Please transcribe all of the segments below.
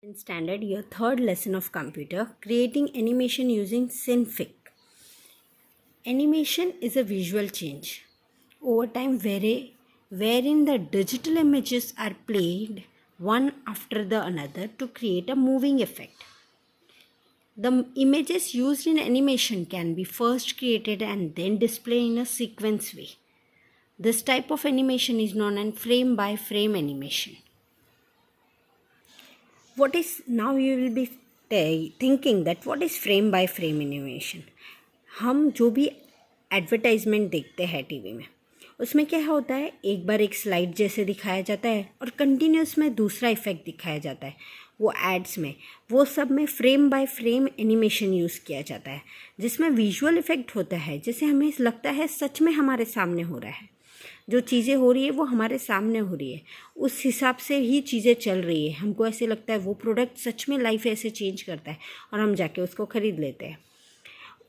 In standard, your third lesson of computer, creating animation using Synfig. Animation is a visual change over time wherein the digital images are played one after the another to create a moving effect. The images used in animation can be first created and then displayed in a sequence way. This type of animation is known as frame by frame animation. What is now you will be thinking that what is frame by frame animation? हम जो भी advertisement देखते हैं TV में उसमें क्या होता है, एक बार एक स्लाइड जैसे दिखाया जाता है और कंटिन्यूस में दूसरा इफेक्ट दिखाया जाता है. वो एड्स में वो सब में frame by frame animation use किया जाता है जिसमें विजुअल इफेक्ट होता है, जैसे हमें लगता है सच में हमारे सामने हो रहा है. जो चीज़ें हो रही है वो हमारे सामने हो रही है, उस हिसाब से ही चीज़ें चल रही है. हमको ऐसे लगता है वो प्रोडक्ट सच में लाइफ ऐसे चेंज करता है और हम जाके उसको ख़रीद लेते हैं.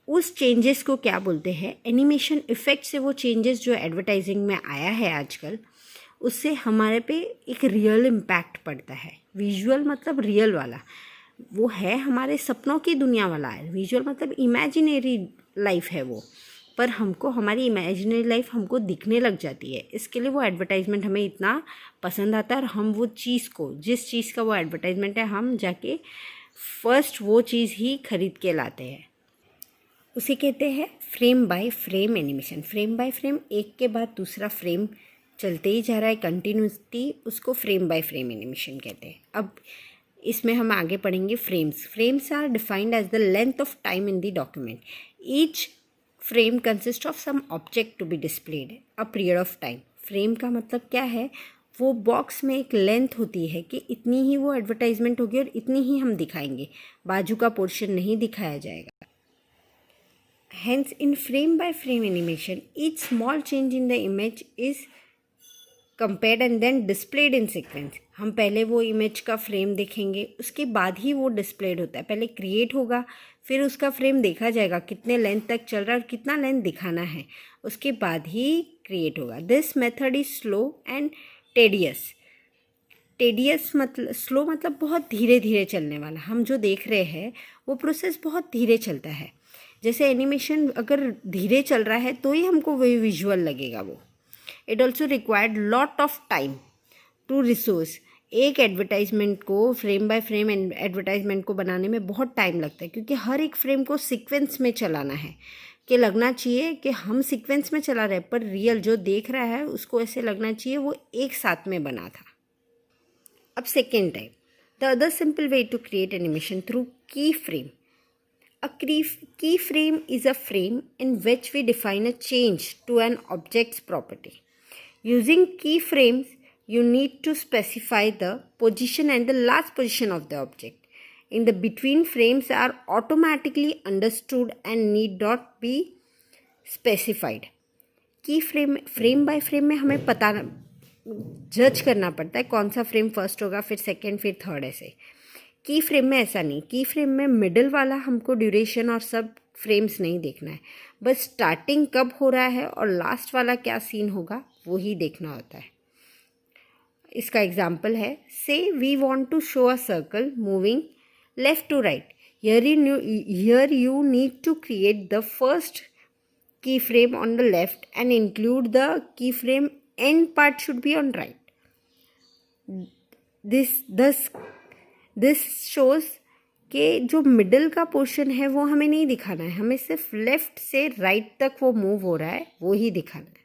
उस चेंजेस को क्या बोलते हैं? एनिमेशन इफ़ेक्ट से वो चेंजेस जो एडवर्टाइजिंग में आया है आजकल, उससे हमारे पे एक रियल इम्पैक्ट पड़ता है. विजुअल मतलब रियल वाला, वो है हमारे सपनों की दुनिया वाला है. विजुअल मतलब इमेजिनरी लाइफ है वो, पर हमको हमारी इमेजिनरी लाइफ हमको दिखने लग जाती है. इसके लिए वो एडवर्टाइजमेंट हमें इतना पसंद आता है और हम वो चीज़ को, जिस चीज़ का वो एडवर्टाइजमेंट है, हम जाके फर्स्ट वो चीज़ ही खरीद के लाते हैं. उसे कहते हैं frame by frame animation. Frame by frame, एक के बाद दूसरा फ्रेम चलते ही जा रहा है, कंटिन्यूटी, उसको फ्रेम बाय फ्रेम एनिमेशन कहते हैं. अब इसमें हम आगे पढ़ेंगे frames. Frames are defined as the length of time in the document. Each frame consist of some object to be displayed a period of time. Frame का मतलब क्या है? वो बॉक्स में एक लेंथ होती है कि इतनी ही वो एडवर्टाइजमेंट होगी और इतनी ही हम दिखाएंगे, बाजू का पोर्शन नहीं दिखाया जाएगा. Hence, in frame by frame animation, each small change in the image is compared and then displayed in sequence. हम पहले वो इमेज का फ्रेम देखेंगे, उसके बाद ही वो डिस्प्लेड होता है. पहले क्रिएट होगा, फिर उसका फ्रेम देखा जाएगा कितने लेंथ तक चल रहा है और कितना लेंथ दिखाना है, उसके बाद ही क्रिएट होगा. This method is slow and tedious. Tedious मतलब स्लो मतलब बहुत धीरे धीरे चलने वाला. हम जो देख रहे हैं वो प्रोसेस बहुत धीरे चलता है. जैसे एनिमेशन अगर धीरे चल रहा है तो ही हमको वही विजुअल लगेगा वो. It also required lot of time to resource. एक एडवर्टाइजमेंट को, फ्रेम बाय फ्रेम एडवर्टाइजमेंट को बनाने में बहुत टाइम लगता है, क्योंकि हर एक फ्रेम को सीक्वेंस में चलाना है कि लगना चाहिए कि हम सीक्वेंस में चला रहे हैं, पर रियल जो देख रहा है उसको ऐसे लगना चाहिए वो एक साथ में बना था. अब second type, the other simple way to create animation through key frame. A keyframe is a frame in which we define a change to an object's property. Using keyframes, you need to specify the position and the last position of the object. In the between frames are automatically understood and need not be specified. Keyframe, frame by frame में हमें पता जज करना पड़ता है कौन सा frame first होगा, फिर सेकेंड, फिर थर्ड, ऐसे. की फ्रेम में ऐसा नहीं. की फ्रेम में मिडल वाला हमको ड्यूरेशन और सब फ्रेम्स नहीं देखना है, बस स्टार्टिंग कब हो रहा है और लास्ट वाला क्या सीन होगा वो ही देखना होता है. इसका एग्जांपल है, say we want to show a circle moving left to right. Here you need to create the first key frame on the left and include the key frame and part should be on right. This shows कि जो middle का portion है वो हमें नहीं दिखाना है, हमें सिर्फ लेफ़्ट से राइट तक वो मूव हो रहा है वो ही दिखाना है.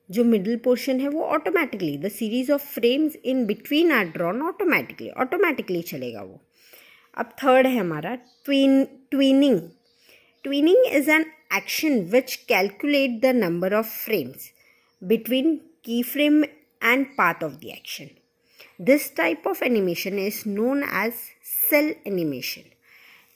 जो मिडल पोर्शन है वो automatically, the series of frames in between are drawn automatically चलेगा वो. अब थर्ड है हमारा tweening. Tweening is an action which calculate the number of frames between key frame and part of the action. This type of animation is known as cell animation.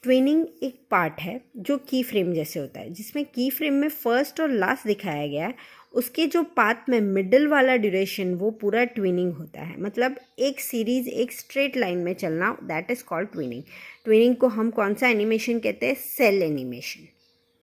Tweening एक part है जो की frame जैसे होता है, जिसमें की frame में फर्स्ट और लास्ट दिखाया गया है, उसके जो पार्ट में मिडल वाला ड्यूरेशन वो पूरा ट्विनिंग होता है. मतलब एक सीरीज़ एक स्ट्रेट लाइन में चलना, that is called tweening. Tweening को हम कौन सा एनिमेशन कहते हैं? Cel animation.